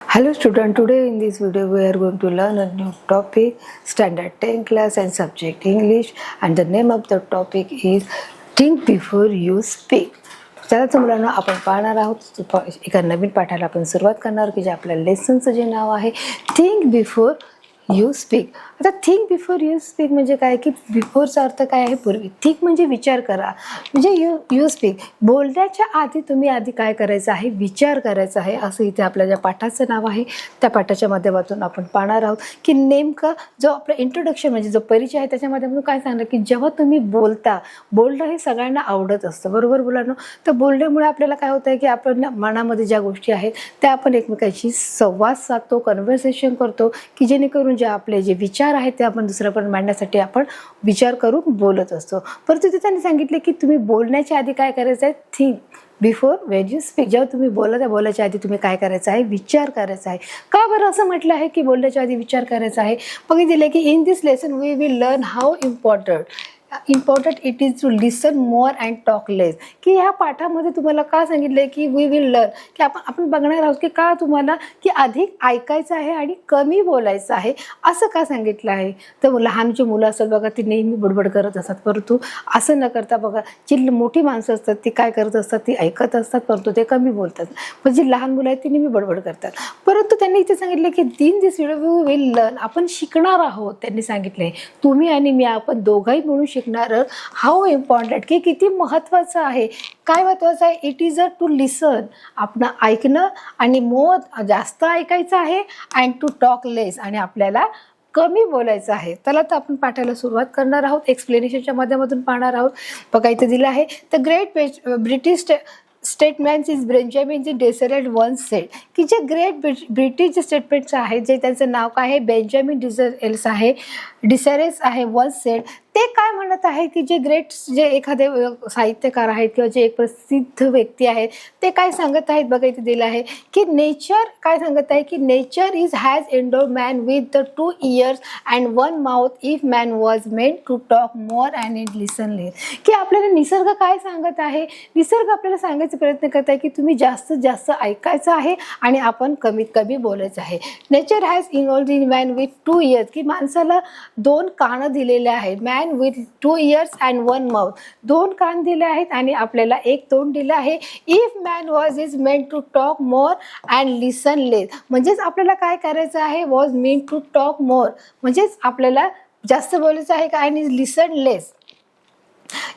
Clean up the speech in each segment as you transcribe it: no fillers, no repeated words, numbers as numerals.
Hello student, today in this video we are going to learn a new topic, standard 10 class and subject English, and the name of the topic is think before you speak. चला तर मुलांना आपण पाहणार आहोत एका नवीन पाठाला आपण सुरुवात करणार की जे आपल्या लेसनचं जे नाव आहे थिंक बिफोर यू स्पीक. आता थिंक बिफोर यू स्पीक म्हणजे काय की बिफोरचा अर्थ काय आहे पूर्वी, थिंक म्हणजे विचार करा, म्हणजे यू स्पीक बोलण्याच्या आधी तुम्ही आधी काय करायचं आहे, विचार करायचा आहे. असं इथे आपल्या ज्या पाठाचं नाव आहे त्या पाठाच्या माध्यमातून आपण पाहणार आहोत की नेमकं जो आपलं इंट्रोडक्शन म्हणजे जो परिचय आहे त्याच्यामध्ये आपण काय सांगणार की जेव्हा तुम्ही बोलणं हे सगळ्यांना आवडत असतं, बरोबर मुलांनो. तर बोलण्यामुळे आपल्याला काय होतं आहे की आपण मनामध्ये ज्या गोष्टी आहेत त्या आपण एकमेकांशी संवाद साधतो, कन्व्हर्सेशन करतो की जेणेकरून जे आपले जे विचार आहेत ते आपण दुसऱ्यापर्यंत मांडण्यासाठी आपण विचार करून बोलत असतो. परंतु तिथे त्यांनी सांगितले की तुम्ही बोलण्याच्या आधी काय करायचं आहे, think before Wien you speak. जेव्हा तुम्ही बोलायच्या आधी तुम्ही काय करायचं आहे, विचार करायचा आहे. का बरं असं म्हटलं आहे की बोलण्याच्या आधी विचार करायचा आहे? बघितलं की in this lesson we will learn how important it is to listen more and talk less. की ह्या पाठामध्ये तुम्हाला का सांगितलं आहे की वी विल लर्न, की आपण बघणार आहोत की का तुम्हाला की अधिक ऐकायचं आहे आणि कमी बोलायचं आहे, असं का सांगितलं आहे. तर लहान जी मुलं असतात बघा ती नेहमी बडबड करत असतात, परंतु असं न करता बघा जी मोठी माणसं असतात ती काय करत असतात, ती ऐकत असतात परंतु ते कमी बोलतात. पण जी लहान मुलं आहेत ती नेहमी बडबड करतात. परंतु त्यांनी इथे सांगितलं की in this video we will learn, आपण शिकणार आहोत. त्यांनी सांगितले तुम्ही आणि मी आपण दोघंही मिळून शिकणार हाऊ इम्पॉर्टंट, की किती महत्त्वाचं आहे. काय महत्त्वाचं आहे, इट इज टू लिसन, आपण ऐकणं आणि मोर जास्त ऐकायचं आहे अँड टू टॉक लेस, आणि आपल्याला कमी बोलायचं आहे. त्याला तर आपण पाठाला सुरुवात करणार आहोत, एक्सप्लेनेशनच्या माध्यमातून पाहणार आहोत. बघा इथे दिलं आहे the great British statements is Benjamin Disraeli once said, की जे ग्रेट ब्रिटिश जे स्टेटमेंट्स आहेत जे त्यांचं नाव काय आहे बेंजामिन डिसरेस आहे वन्स सेड. ते काय म्हणत आहे की जे ग्रेट जे एखादे साहित्यकार आहेत किंवा जे एक प्रसिद्ध व्यक्ती आहेत ते काय सांगत आहेत. बघा इथे दिलं आहे की नेचर काय सांगत आहे की nature is has endowed man with the 2 ears and 1 mouth if man was meant to talk more and listen less. की आपल्याला निसर्ग काय सांगत आहे, निसर्ग आपल्याला सांगायचा प्रयत्न करत आहे की तुम्ही जास्तीत जास्त ऐकायचं आहे आणि आपण कमीत कमी बोलायचं आहे. Nature has involved in man with 2 ears, की माणसाला 2 कानं दिलेले आहेत. Man with 2 ears and 1 mouth, 2 कान दिले आहेत आणि आपल्याला 1 तोंड दिलं आहे. If man was is meant to talk more and listen less, म्हणजेच आपल्याला काय करायचं आहे, वॉज मेंट टू टॉक मोर म्हणजेच आपल्याला जास्त बोलायचं आहे का, आणि listen less.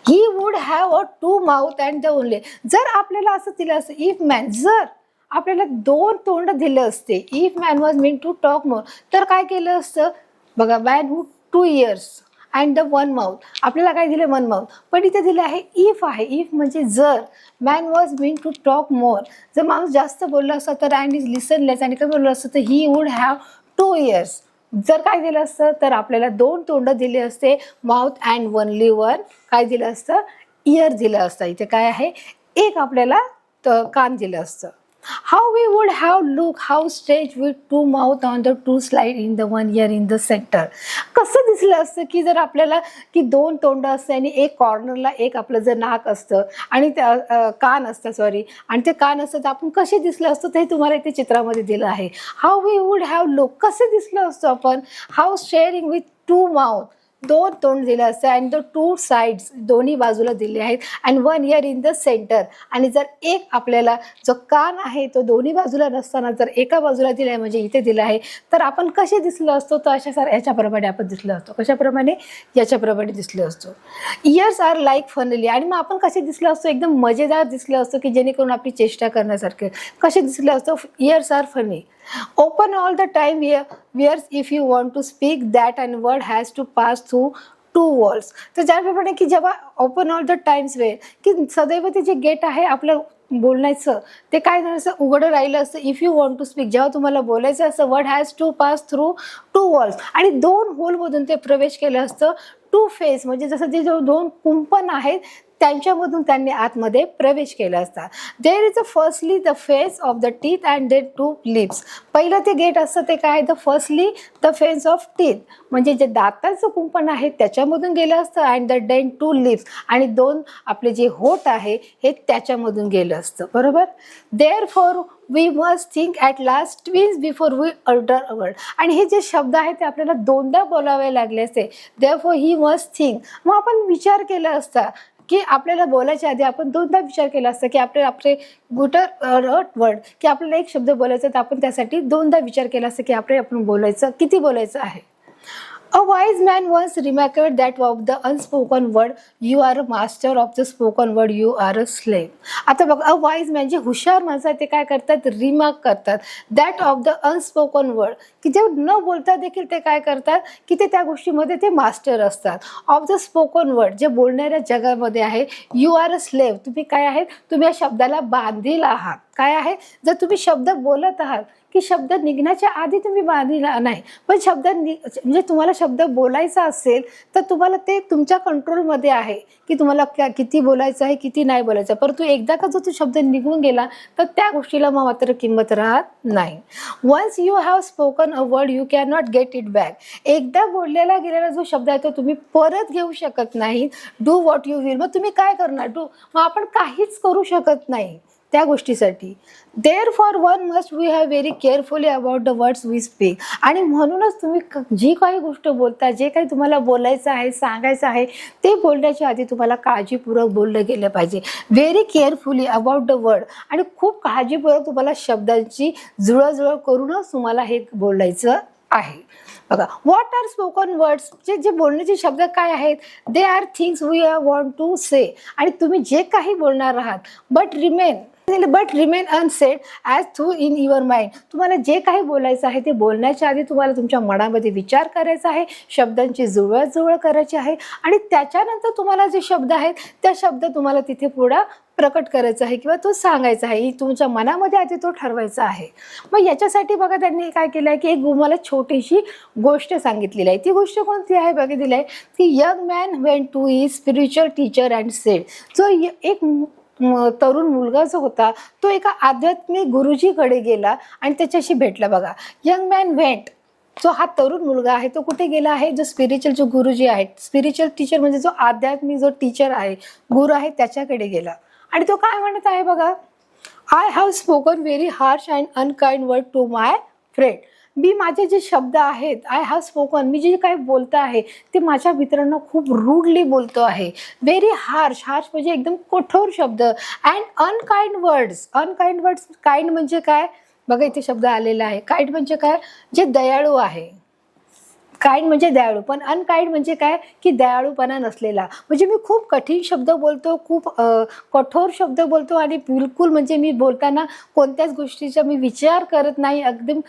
He would have a 2 mouth and the only, जर आपल्याला असं दिलं असतं इफ मॅन, जर आपल्याला 2 तोंड दिलं असते, if man was meant to talk more, तर काय केलं असतं बघा, man would 2 ears and the 1 mouth, आपल्याला काय दिलं 1 mouth. पण इथे दिलं आहे इफ आहे, इफ म्हणजे जर man was meant to talk more, जर माणूस जास्त बोलला असता तर अँड इज लिसन लेस, आणि काय बोललं असतं तर ही वुड हॅव 2 ears. जर काय दिलं असतं तर आपल्याला 2 तोंड दिले असते, माउथ अँड ओनली 1 काय दिलं असतं, इयर दिलं असतं. इथे काय आहे, एक आपल्याला कान दिलं असतं. How we would have look how stretch with 2 mouth on the 2 slide in the 1 ear in the center. कसं दिसलं असतं की जर आपल्याला की 2 तोंड असते आणि एक कॉर्नरला एक आपलं जर नाक असतं आणि कान असतं आणि ते कान असतं तर आपण कसे दिसलं असतं ते तुम्हाला इथे चित्रामध्ये दिलं आहे. How we would have look, कसे दिसलं असतं आपण, हाऊ शेअरिंग विथ 2 mouth, 2 तोंड दिलं असतं अँड द 2 साइड्स दोन्ही बाजूला दिले आहेत and 1 ear in the centre, आणि जर एक आपल्याला जो कान आहे तो दोन्ही बाजूला नसताना जर एका बाजूला दिला आहे म्हणजे इथे दिला आहे, तर आपण कसे दिसलो असतो, तर ह्याच्याप्रमाणे आपण दिसलो असतो. कशाप्रमाणे, याच्याप्रमाणे दिसलो असतो. इयर्स आर लाईक फनली, आणि मग आपण कसे दिसलो असतो, एकदम मजेदार दिसलो असतो की जेणेकरून आपली चेष्टा करण्यासारखे कसे दिसलो असतो. Ears are funny. Open all the time ears if you want to speak that and word has to pass through 2 walls. तर ज्याप्रमाणे की जेव्हा ओपन ऑल द टाइम्स वेळ की सदैव ते जे गेट आहे आपलं बोलण्याचं ते काय झालं असं उघडं राहिलं असतं. If you want to speak, जेव्हा तुम्हाला बोलायचं असतं, word has to pass through 2 walls, आणि 2 होलमधून ते प्रवेश केलं असतं. 2 फेस म्हणजे जसं जे 2 कुंपण आहेत त्यांच्यामधून त्यांनी आतमध्ये प्रवेश केला असता. There is a firstly the face of the teeth and then 2 lips. पहिलं ते गेट असतं ते काय, the firstly the face of teeth, म्हणजे जे दातांचं कुंपण आहे त्याच्यामधून गेलं असतं, अँड द देन 2 लिप्स, आणि 2 आपले जे होठ आहे हे त्याच्यामधून गेलं असतं. बरोबर. Therefore we must think at last twins before we alter a word. आणि हे जे शब्द आहेत ते आपल्याला दोनदा बोलावे लागले असते. Therefore he must think. मग आपण विचार केला असता की आपल्याला बोलायच्या आधी आपण दोनदा विचार केला असता की आपले गुटर वर्ड की आपल्याला एक शब्द बोलायचा तर आपण त्यासाठी दोनदा विचार केला असता की आपण बोलायचं किती बोलायचं आहे. A wise man once remarked that of the unspoken word you are a master, of the spoken word you are a slave. आता बघ, अ वाईज मॅन जे हुशार माणसं आहेत ते काय करतात, रिमार्क करतात that of the unspoken word, की जे न बोलता देखील ते काय करतात की ते त्या गोष्टीमध्ये ते मास्टर असतात. ऑफ द स्पोकन वर्ड, जे बोलणाऱ्या जगामध्ये आहे, यू आर अ स्लेव, तुम्ही काय आहे, तुम्ही या शब्दाला बांधील आहात. काय आहे, जर तुम्ही शब्द बोलत आहात की शब्द निघण्याच्या आधी तुम्ही बांधीला नाही, पण शब्द म्हणजे तुम्हाला शब्द बोलायचा असेल तर तुम्हाला ते तुमच्या कंट्रोलमध्ये आहे की तुम्हाला किती बोलायचं आहे किती नाही बोलायचं. परंतु एकदा का जो तो शब्द निघून गेला तर त्या गोष्टीला मात्र किंमत राहत नाही. Once you have spoken a word you can not get it back. एकदा बोललेला गेलेला जो शब्द आहे तो तुम्ही परत घेऊ शकत नाही. डू व्हॉट यू विल, मग तुम्ही काय करणार, मग आपण काहीच करू शकत नाही त्या गोष्टीसाठी. Therefore one must we have very carefully about the words we speak. आणि म्हणूनच तुम्ही जी काही गोष्ट बोलता, जे काही तुम्हाला बोलायचं आहे सांगायचं आहे ते बोलण्याच्या आधी तुम्हाला काळजीपूर्वक बोललं गेलं पाहिजे. Very carefully about the word, आणि खूप काळजीपूर्वक तुम्हाला शब्दांची जुळवाजुळव करूनच तुम्हाला हे बोलायचं आहे. बघा, व्हॉट आर स्पोकन वर्ड्स, जे बोलण्याचे शब्द काय आहेत, they are things we want to say. आणि तुम्ही जे काही बोलणार आहात but remain unsaid as through in your mind. तुम्हाला जे काही बोलायचं आहे ते बोलण्याच्या आधी तुम्हाला तुमच्या मनामध्ये विचार करायचा आहे, शब्दांची जुळवाजुळव करायची आहे, आणि त्याच्यानंतर तुम्हाला जे शब्द आहेत त्या शब्द तुम्हाला तिथे पुढं प्रकट करायचं आहे किंवा तो सांगायचा आहे. तुमच्या मनामध्ये आधी तो ठरवायचा आहे. मग याच्यासाठी बघा त्यांनी काय केलं आहे की एक मला छोटीशी गोष्ट सांगितलेली आहे. ती गोष्ट कोणती आहे बघा, दिली आहे की young man went to his spiritual teacher and said. जो एक तरुण मुलगा जो होता तो एका आध्यात्मिक गुरुजीकडे गेला आणि त्याच्याशी भेटला. बघा, यंग मॅन वेंट, जो हा तरुण मुलगा आहे तो कुठे गेला आहे, जो स्पिरिच्युअल जो गुरुजी आहेत, स्पिरिच्युअल टीचर म्हणजे जो आध्यात्मिक जो टीचर आहे, गुरु आहे, त्याच्याकडे गेला. आणि तो काय म्हणत आहे बघा, I have spoken very harsh and unkind word to my friend. मी माझे जे शब्द आहेत, आय हॅव स्पोकन, मी जे काही बोलतो आहे ते माझ्या मित्रांना खूप रूडली बोलतो आहे. व्हेरी हार्श, हार्श म्हणजे एकदम कठोर शब्द, and unkind words. Unkind words, kind म्हणजे काय बघा इथे शब्द आलेला आहे. काइंड म्हणजे काय, जे दयाळू आहे. काइंड म्हणजे दयाळू, पण अनकाइंड म्हणजे काय की दयाळूपणा नसलेला. म्हणजे मी खूप कठीण शब्द बोलतो, खूप कठोर शब्द बोलतो, आणि बिलकुल म्हणजे मी बोलताना कोणत्याच गोष्टीचा मी विचार करत नाही. एकदम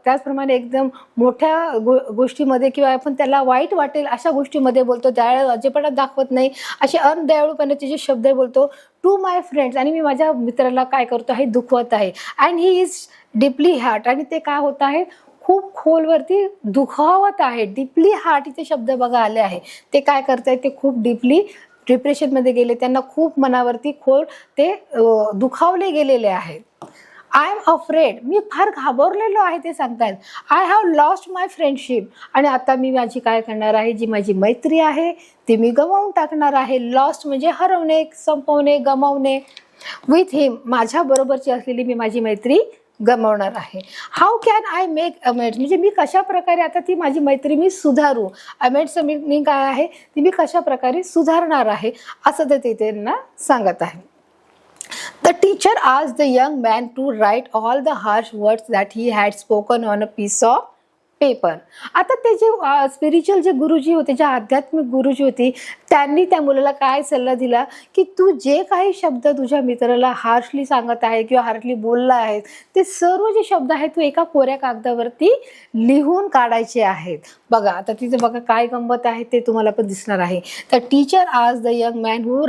त्याचप्रमाणे एकदम मोठ्या गोष्टीमध्ये किंवा आपण त्याला वाईट वाटेल अशा गोष्टीमध्ये बोलतो. दयाळू अजेपणा दाखवत नाही, असे अनदयाळूपणाचे जे शब्द बोलतो टू माय फ्रेंड्स. आणि मी माझ्या मित्राला काय करतो आहे, दुखवत आहे. And he is deeply heart, आणि ते काय होत आहे, खूप खोलवरती दुखावत आहे. डीपली हार्ट इथे शब्द बघा आले आहे. ते काय करतायत, ते खूप डीपली डिप्रेशनमध्ये गेले, त्यांना खूप मनावरती खोल ते दुखावले गेलेले आहेत. आय एम अफ्रेड, मी फार घाबरलेलो आहे ते सांगतायत. I have lost my friendship, आणि आता मी माझी काय करणार आहे, जी माझी मैत्री आहे ती मी गमावून टाकणार आहे. लॉस्ट म्हणजे हरवणे, संपवणे, गमावणे. विथ हिम, माझ्या बरोबरची असलेली मी माझी मैत्री गमावणार आहे. How can I make amends, म्हणजे मी कशा प्रकारे आता ती माझी मैत्री मी सुधारू. अमेंड्सचं मीनिंग काय आहे, ती मी कशा प्रकारे सुधारणार आहे असं ते त्यांना सांगत आहे. The teacher asked the young man to write all the harsh words that he had spoken on a piece of paper. आता ते जे स्पिरिच्युअल जे गुरुजी होते, जे आध्यात्मिक गुरुजी होती, त्यांनी त्या मुलाला काय सल्ला दिला की तू जे काही शब्द तुझ्या मित्राला हार्शली सांगत आहे किंवा हार्शली बोलला आहे ते सर्व जे शब्द आहेत तू एका कोऱ्या कागदावरती लिहून काढायचे आहेत. बघा आता तिथे बघा काय गंमत आहे ते तुम्हाला पण दिसणार आहे. तर टीचर आज the young man who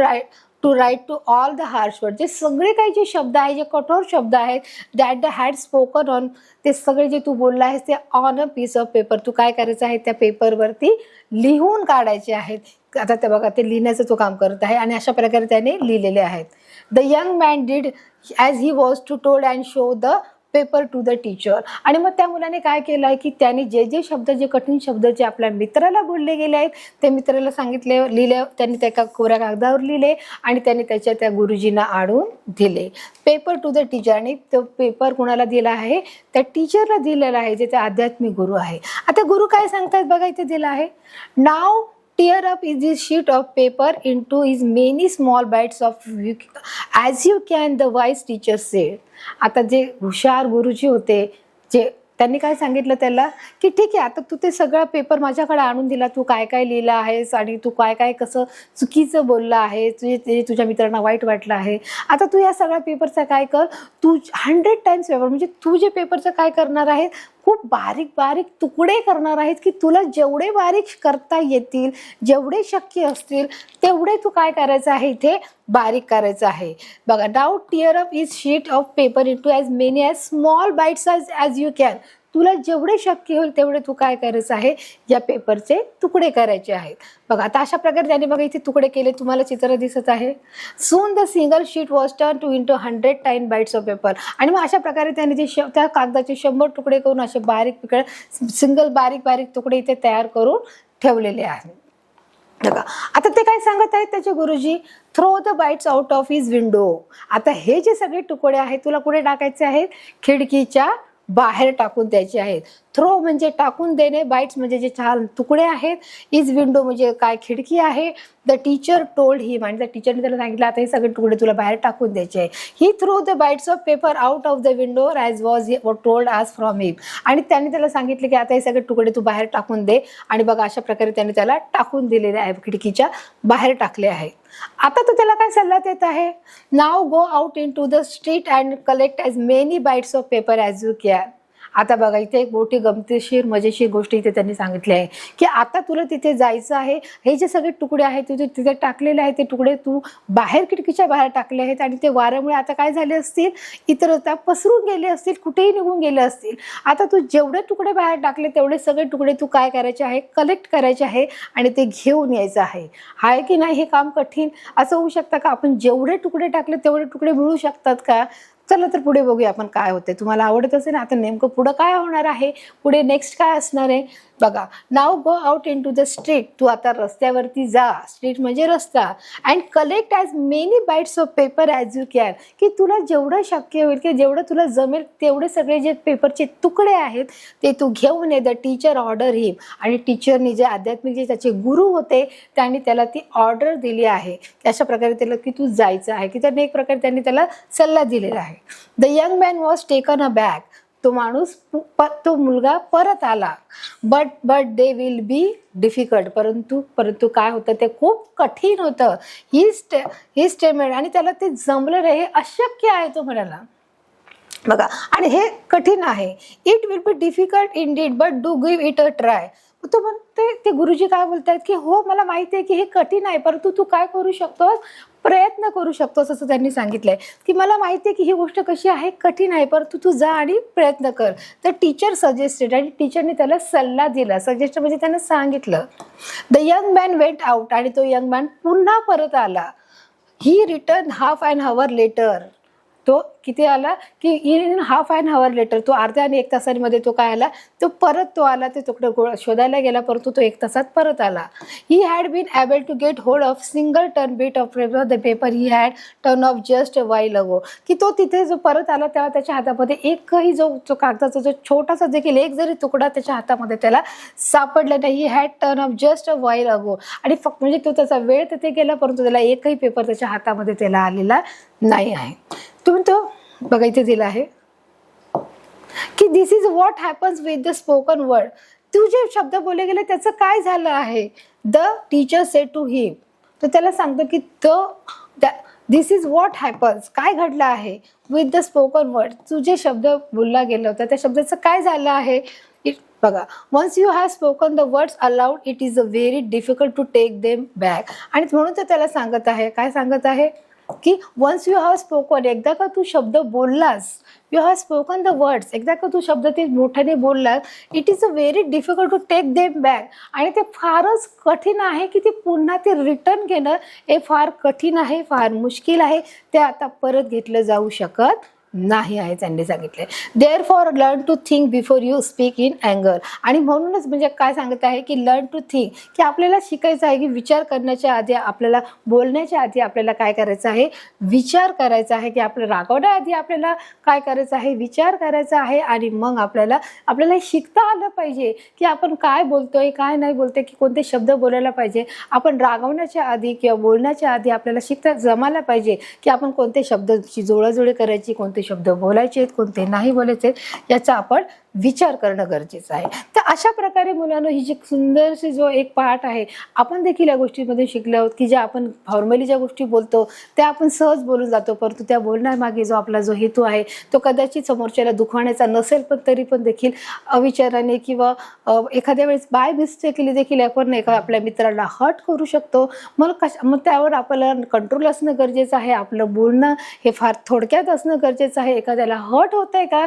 to write to all the harsh word, जे सगळे काही जे शब्द आहेत, जे कठोर शब्द आहेत, that the had spoken on, ते सगळे जे तू बोलला आहेस ते on a piece of paper, तू काय करायचं आहे त्या पेपरवरती लिहून काढायचे आहेत. आता ते बघा, ते लिहिण्याचं तो काम करत आहे आणि अशा प्रकारे त्याने लिहिलेले आहेत. The young man did as he was to told and show the paper to the teacher. आणि मग त्या मुलाने काय केलं आहे की त्याने जे जे शब्द, जे कठीण शब्द जे आपल्या मित्राला बोलले गेले आहेत ते मित्राला सांगितले, लिहिले, त्यांनी त्या एका कोऱ्या कागदावर लिहिले आणि त्यांनी त्या गुरुजींना आणून दिले. पेपर टू द टीचर, आणि तो पेपर कुणाला दिला आहे, त्या टीचरला दिलेला आहे, जे त्या आध्यात्मिक गुरु आहे. आता गुरु काय सांगतात बघा, इथे दिलं आहे, नाव tear up is this sheet of paper into his many small bites of as you can, the wise teacher said. आता जे हुशार गुरुजी होते, जे त्यांनी काय सांगितलं त्याला की ठीक आहे, आता तू ते सगळा पेपर माझ्याकडे आणून दिला, तू काय काय लिहिलं आहेस आणि तू काय काय कसं चुकीचं बोललं आहे, तुझ्या मित्रांना वाईट वाटलं आहे, आता तू या सगळ्या पेपरचं काय कर, तू 100 टाइम्स पेपर, म्हणजे तू जे पेपरचं काय करणार आहे, खूप बारीक बारीक तुकडे करणार आहेत की तुला जेवढे बारीक करता येतील, जेवढे शक्य असतील तेवढे तू काय करायचं आहे, इथे बारीक करायचं आहे. बघा, now tear up is sheet of paper into as many as small bites as you can. तुला जेवढे शक्य होईल तेवढे तू काय करायचं आहे, या पेपरचे तुकडे करायचे आहेत. बघा, आता अशा प्रकारे त्याने बघा इथे तुकडे केले, तुम्हाला चित्र दिसत आहे. Soon the single sheet was turn to into 100 tiny bites of paper. आणि मग अशा प्रकारे त्याने ते त्या कागदाचे 100 तुकडे करून असे बारीक सिंगल बारीक बारीक तुकडे इथे तयार करून ठेवलेले आहेत. बघा, आता ते काय सांगत आहेत त्याचे गुरुजी, throw the bites out of his window. आता हे जे सगळे तुकडे आहेत तुला कुठे टाकायचे आहेत, खिडकीच्या बाहेर टाकून द्यायचे आहेत. थ्रो म्हणजे टाकून देणे, बाईट्स म्हणजे जे छान तुकडे आहेत, इज विंडो म्हणजे काय, खिडकी आहे. द टीचर टोल्ड हिम, आणि त्या टीचरने त्याला सांगितलं आता हे सगळे तुकडे तुला बाहेर टाकून द्यायचे आहे. He throw the bites of paper out of the window as was told as from him. आणि त्यांनी त्याला सांगितलं की आता हे सगळे तुकडे तू बाहेर टाकून दे. आणि बघा, अशा प्रकारे त्याने त्याला टाकून दिलेले आहे, खिडकीच्या बाहेर टाकले आहे. आता तो त्याला काय सल्ला देत आहे, now go out into the street and collect as many bites of paper as you can. आता बघा, इथे एक मोठी गमतीशीर मजेशीर गोष्ट इथे त्यांनी सांगितली आहे की आता तुला तिथे जायचं आहे, हे जे सगळे तुकडे आहेत तुझे तिथे टाकलेले आहेत, ते तुकडे तू बाहेर खिडकीच्या बाहेर टाकले आहेत आणि ते वाऱ्यामुळे आता काय झाले असतील, इतरत्र पसरून गेले असतील, कुठेही निघून गेले असतील. आता तू जेवढे तुकडे बाहेर टाकले तेवढे सगळे तुकडे तू काय करायचे आहे, कलेक्ट करायचे आहे आणि ते घेऊन यायचं आहे. आहे की नाही हे काम कठीण? असं होऊ शकतं का, आपण जेवढे तुकडे टाकले तेवढे तुकडे मिळू शकतात का? चला तर पुढे बघूया आपण काय होते. तुम्हाला आवडत असेल आता नेमकं पुढं काय होणार आहे, पुढे नेक्स्ट काय असणार आहे बघा. Now go out into the street, तू आता रस्त्यावरती जा, स्ट्रीट म्हणजे रस्ता, and collect as many bites of paper as you can, की तुला जेवढं शक्य होईल की जेवढं तुला जमेल तेवढे सगळे जे पेपरचे तुकडे आहेत ते तू घेऊन ये. द टीचर ऑर्डर हिम, आणि टीचरनी जे आध्यात्मिक जे त्याचे गुरु होते त्यांनी त्याला ती ऑर्डर दिली आहे, अशा प्रकारे त्याला की तू जायचं आहे, की त्यांनी एक प्रकारे त्यांनी त्याला सल्ला दिलेला आहे. The young man was taken a back, तो माणूस तो मुलगा परत आला. But they will be difficult, परंतु काय होतं, ते खूप कठीण होतं. ही स्टेमेड, आणि त्याला ते जमलं नाही, हे अशक्य आहे तो म्हणाला. बघा, आणि हे कठीण आहे. It will be difficult in deed but do give it a try. तो म्हणते, ते गुरुजी काय बोलतायत की हो मला माहिती आहे की हे कठीण आहे, परंतु तू काय करू शकतोस, प्रयत्न करू शकतोस, असं त्यांनी सांगितलंय की मला माहिती आहे की ही गोष्ट कशी आहे, कठीण आहे, परंतु तू जा आणि प्रयत्न कर. तर टीचर सजेस्टेड, आणि टीचरने त्याला सल्ला दिला, सजेस्ट म्हणजे त्यानं सांगितलं. The young man went out, आणि तो यंग मॅन पुन्हा परत आला. ही रिटर्न हाफ ॲन हवर लेटर, तो किती आला की इन हाफ ॲन हवर लेटर, तो अर्ध्या आणि 1 तासांमध्ये तो काय आला, तो आला, ते तुकडं शोधायला गेला, परंतु तो 1 तासात परत आला. He had been able to get hold of single turn bit of the paper he had turn of just a while ago, की तो तिथे जो परत आला तेव्हा त्याच्या हातामध्ये एकही जो कागदाचा जो छोटासा देखील एक जरी तुकडा त्याच्या हातामध्ये त्याला सापडला नाही. ही had turn of just a while अगो, आणि फक्त म्हणजे तो त्याचा वेळ तिथे गेला, परंतु त्याला एकही पेपर त्याच्या हातामध्ये त्याला आलेला नाही आहे. तुम्ही तो बघा इथे दिला आहे की this is what happens with the spoken word. तू जे शब्द बोलले गेले त्याचं काय झालं आहे. The teacher said to him, तर त्याला सांगतो की दिस इज व्हॉट हॅपन्स, काय घडलं आहे विथ द स्पोकन वर्ड, तू जे शब्द बोलला गेला होता त्या शब्दाचं काय झालं आहे. बघा, once you have spoken the words aloud it is a very difficult to take them back. आणि म्हणून तर त्याला सांगत आहे, काय सांगत आहे की वन्स यू हॅव स्पोकन, एकदा का तू शब्द बोललास, you have spoken the words, एकदा का तू शब्द ते मोठ्याने बोललास, it is a very difficult to take them back. आणि ते फारच कठीण आहे की ते पुन्हा ते रिटर्न घेणं हे फार कठीण आहे, फार मुश्किल आहे, ते आता परत घेतलं जाऊ शकत नाही आहे, त्यांनी सांगितले. Therefore learn to think before you speak in अँगर. आणि म्हणूनच म्हणजे काय सांगत आहे की लर्न टू थिंक, की आपल्याला शिकायचं आहे की विचार करण्याच्या आधी, आपल्याला बोलण्याच्या आधी आपल्याला काय करायचं आहे, विचार करायचा आहे. की आपलं रागवण्याआधी आपल्याला काय करायचं आहे, विचार करायचा आहे. आणि मग आपल्याला शिकता आलं पाहिजे की आपण काय बोलतोय, काय नाही बोलतोय, की कोणते शब्द बोलायला पाहिजे. आपण रागवण्याच्या आधी किंवा बोलण्याच्या आधी आपल्याला शिकता जमायला पाहिजे की आपण कोणते शब्दाची जोडाजोडी करायची, कोणते शब्द बोलायचे आहेत, कोणते नाही बोलायचे आहेत, याचा आपण विचार करणं गरजेचं आहे. तर अशा प्रकारे मुलांनो, ही जी सुंदरशी जो एक पाठ आहे, आपण देखील या गोष्टीमध्ये शिकलो आहोत की ज्या आपण फॉर्मली ज्या गोष्टी बोलतो त्या आपण सहज बोलून जातो, परंतु त्या बोलण्यामागे जो आपला जो हेतू आहे तो कदाचित समोरच्याला दुखवण्याचा नसेल, पण तरी पण देखील अविचाराने किंवा एखाद्या वेळेस बाय मिस्टेकली देखील आपण आपल्या मित्राला हर्ट करू शकतो. मग त्यावर आपल्याला कंट्रोल असणं गरजेचं आहे. आपलं बोलणं हे फार थोडक्यात असणं गरजेचं आहे. एखाद्याला हर्ट होत आहे का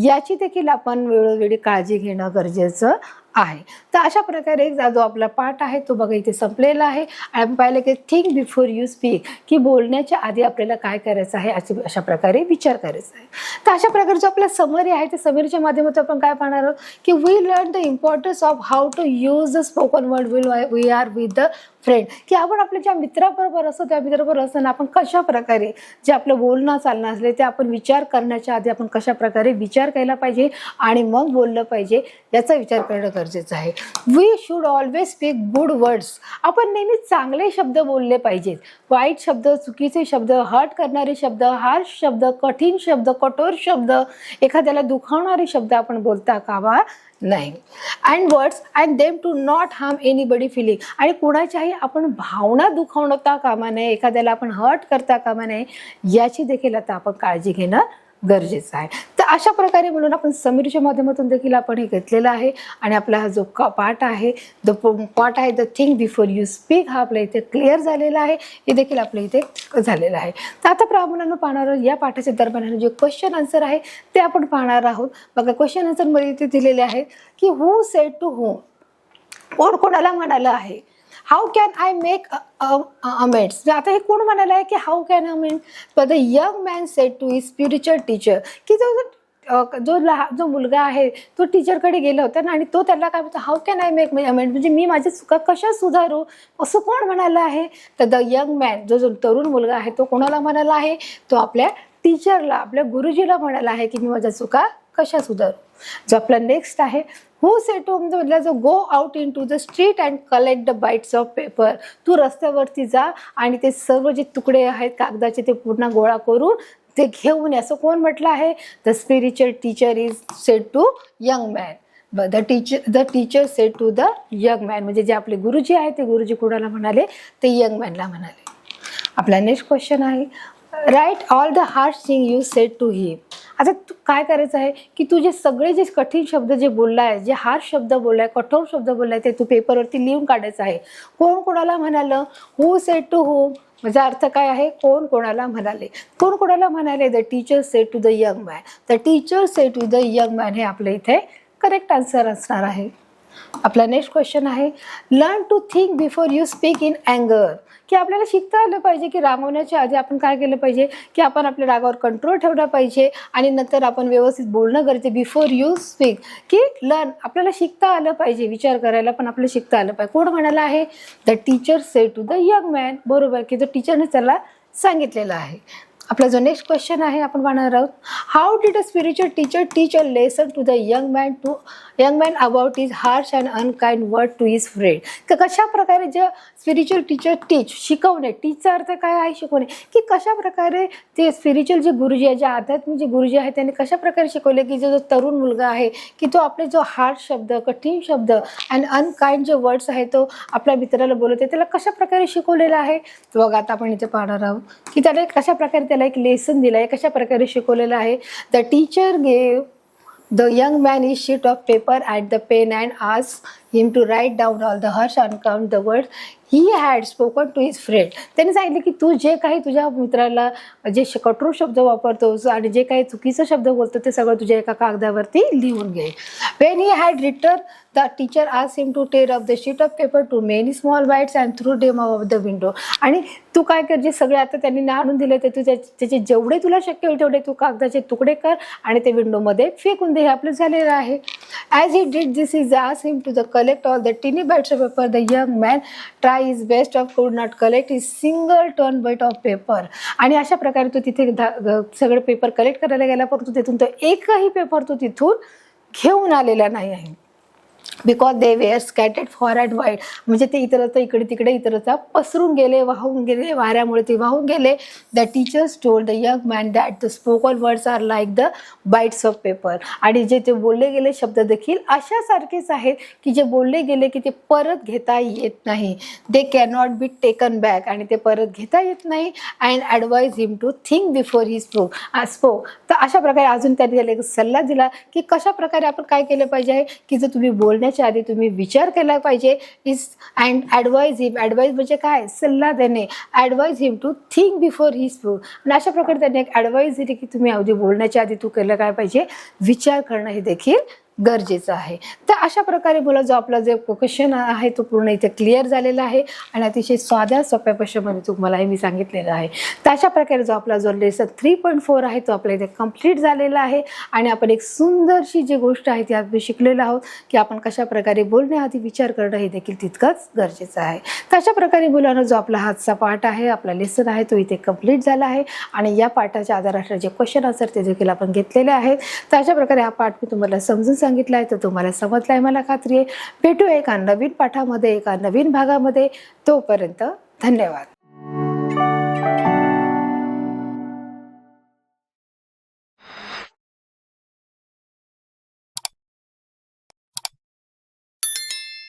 याची देखील आपण वेळोवेळी काळजी घेणं गरजेचं आहे. तर अशा प्रकारे जो आपला पाठ आहे तो बघा इथे संपलेला आहे. आणि आपण पाहिलं की थिंक बिफोर यू स्पीक, की बोलण्याच्या आधी आपल्याला काय करायचं आहे, अशा प्रकारे विचार करायचा आहे. तर अशा प्रकारे जो आपला समरी आहे त्या समरीच्या माध्यमातून आपण काय पाहणार आहोत की we learn the importance of how to use the spoken word we are with the friend, की आपण आपल्या ज्या मित्राबरोबर असतो त्या मित्राबरोबर असताना आपण कशा प्रकारे जे आपलं बोलणं चालणं असले ते आपण विचार करण्याच्या आधी आपण कशा प्रकारे विचार केला पाहिजे आणि मग बोललं पाहिजे याचा विचार करणं गरजेचं आहे. We should always speak good words, आपण नेहमी चांगले शब्द बोलले पाहिजेत. वाईट शब्द, चुकीचे शब्द, हर्ट करणारे शब्द, हार्श शब्द, कठीण शब्द, कठोर शब्द, एखाद्याला दुखावणारे शब्द आपण बोलता कामा नाही. And words and them to not harm anybody feeling, आणि कुणाच्याही आपण भावना दुखावता कामा नये, एखाद्याला आपण हर्ट करता कामा नये, याची देखील आता आपण काळजी घेणं गरजेचं आहे. तर अशा प्रकारे म्हणून आपण समरीच्या माध्यमातून देखील आपण हे घेतलेलं आहे. आणि आपला हा जो पाठ आहे the think before you speak हा आपल्या इथे क्लिअर झालेला आहे, हे देखील आपल्या इथे झालेलं आहे. तर आता प्रमाणानं पाहणार या पाठाच्या दरम्यान जे क्वेश्चन आन्सर आहे ते आपण पाहणार आहोत. बघा, क्वेश्चन आन्सर मध्ये इथे दिलेले आहेत की हू सेड टू हूम, कोण कोणाला म्हणालं आहे. How can I make amends, आता हे कोण म्हणालं आहे की how can amend, the young man said to his spiritual teacher, की जो मुलगा आहे तो टीचरकडे गेला होता ना, आणि तो त्याला काय म्हणतो how can I make amend, म्हणजे मी माझ्या चुका कशा सुधारू, असं कोण म्हणालं आहे. तर द यंग मॅन, जो तरुण मुलगा आहे तो कोणाला म्हणाला आहे, तो आपल्या टीचरला, आपल्या गुरुजीला म्हणाला आहे की मी माझ्या चुका कशा सुधारू. जो आपला नेक्स्ट आहे हू सेड टू म्हणजे जो go out into the street and collect the bites of paper, तू रस्त्यावरती जा आणि ते सर्व जे तुकडे आहेत कागदाचे ते पूर्ण गोळा करून ते घेऊन ये, असं कोण म्हटलं आहे. The spiritual teacher is said to young man, the teacher said to the young man, म्हणजे जे आपले गुरुजी आहेत ते गुरुजी कोणाला म्हणाले, ते यंग मॅनला म्हणाले. आपला नेक्स्ट क्वेश्चन आहे write all the harsh thing you said to him. आता तू काय करायचं आहे की तू जे सगळे जे कठीण शब्द जे बोललाय, जे हार्श शब्द बोललाय, कठोर शब्द बोललाय, ते तू पेपरवरती लिहून काढायचं आहे. कोण कोणाला म्हणालं, हू सेड टू हूम, म्हणजे अर्थ काय आहे, कोण कोणाला म्हणाले. कोण कोणाला म्हणाले, the teacher said to the young man, the teacher said to the young man, हे आपल्या इथे करेक्ट आन्सर असणार आहे. आपला नेक्स्ट क्वेश्चन आहे learn to think before you speak in अँगर, की आपल्याला शिकता आलं पाहिजे की रागवण्याच्या आधी आपण काय केलं पाहिजे की आपण आपल्या रागावर कंट्रोल ठेवला पाहिजे आणि नंतर आपण व्यवस्थित बोलणं गरजेचं. बिफोर यू स्पीक, की लर्न, आपल्याला शिकता आलं पाहिजे, विचार करायला पण आपल्याला शिकता आलं पाहिजे. कोण म्हणाला आहे, the teacher said to the young man, बरोबर, की जो टीचरने त्याला सांगितलेलं आहे. आपला जो नेक्स्ट क्वेश्चन आहे आपण पाहणार आहोत how did a spiritual teacher teach a lesson to the young man about his harsh and unkind word to his friend. तर कशा प्रकारे जे स्पिरिच्युअल टीचर शिकवणे, टीचचा अर्थ काय आहे, शिकवणे, की कशा प्रकारे ते स्पिरिच्युअल जे गुरुजी आहे, जे आध्यात्मिक जे गुरुजी आहे त्यांनी कशा प्रकारे शिकवले की जो तरुण मुलगा आहे की तो आपले जो हार्श शब्द, कठीण शब्द अँड अनकाइंड जे वर्ड्स आहे तो आपल्या मित्राला बोलत आहे, त्याला कशा प्रकारे शिकवलेला आहे. तर बघा आता आपण इथे पाहणार आहोत की त्याला कशा प्रकारे त्याला एक लेसन दिला आहे, कशा प्रकारे शिकवलेलं आहे. The teacher gave The young man is sheet of paper and the pen and asked him to write down all the harsh and count the words he had spoken to his friend. त्याने सांगितलं की तू जे काही तुझ्या मित्राला जे कठोर शब्द वापरतोस आणि जे काही चुकीचं शब्द बोलतो ते सगळं तुझ्या एका कागदावरती लिहून घे. When he had written, the teacher asked him to tear up the sheet of paper to many small bites and threw them out of the window. आणि तू काय कर, जे सगळे आता त्यांनी आणून दिले ते तू त्याचे जेवढे तुला शक्य होईल तेवढे तू कागदाचे तुकडे कर आणि ते विंडोमध्ये फेकून दे. हे आपलं झालेलं आहे. As he did this, he asked him to collect all the teeny bites of paper. The young man tried his best of could not collect his single torn bite of paper. आणि अशा प्रकारे तो तिथे सगळे paper collect करायला गेला, परंतु तिथून तो एकही पेपर तो तिथून घेऊन आलेला नाही आहे. Because they were scattered far and wide, म्हणजे ते इतरत्र इकडे तिकडे इतरत्र पसरून गेले, वाहून गेले, वाऱ्यामुळे ते वाहून गेले. The teachers told the young man that the spoken words are like the bites of paper. आणि जे ते बोलले गेले शब्द देखील अशासारखेच आहेत की जे बोलले गेले की ते परत घेता येत नाही. They cannot be taken back, आणि ते परत घेता येत नाही. And advise him to think before he spoke. तर अशा प्रकारे अजून त्यांनी त्याला एक सल्ला दिला की कशा प्रकारे आपण काय केलं पाहिजे की जर तुम्ही बोलण्याच्या आधी तुम्ही विचार केला पाहिजे. Is and advise him, advise म्हणजे काय, सल्ला देणे. Advise him to think before he spoke. आणि अशा प्रकारे त्यांनी एक ॲडवाईज दिली की तुम्ही अगदी बोलण्याच्या आधी तू केलं काय पाहिजे, विचार करणं हे देखील गरजेचं आहे. तर अशा प्रकारे बोला जो आपला जे क्वेश्चन आहे तो पूर्ण इथे क्लिअर झालेला आहे आणि अतिशय साध्या सोप्या भाषेमध्ये तुम्हाला हे मी सांगितलेलं आहे. तर अशा प्रकारे जो आपला जो लेसन 3.4 आहे तो आपल्या इथे कंप्लीट झालेला आहे. आणि आपण एक सुंदरशी जी गोष्ट आहे ती आपण शिकलेलो आहोत की आपण कशा प्रकारे बोलण्याआधी विचार करणं हे देखील तितकंच गरजेचं आहे. तर अशा प्रकारे मुलांना जो आपला हातचा पाठ आहे, आपला लेसन आहे तो इथे कंप्लीट झाला आहे. आणि या पाठाच्या आधारावर जे क्वेश्चन आन्सर ते देखील आपण घेतलेले आहेत. तर अशा प्रकारे हा पाठ मी तुम्हाला समजून सांगितलं आहे तर तुम्हाला समजलं आहे मला खात्री आहे. भेटू एका नवीन पाठामध्ये, एका नवीन भागामध्ये. तोपर्यंत धन्यवाद.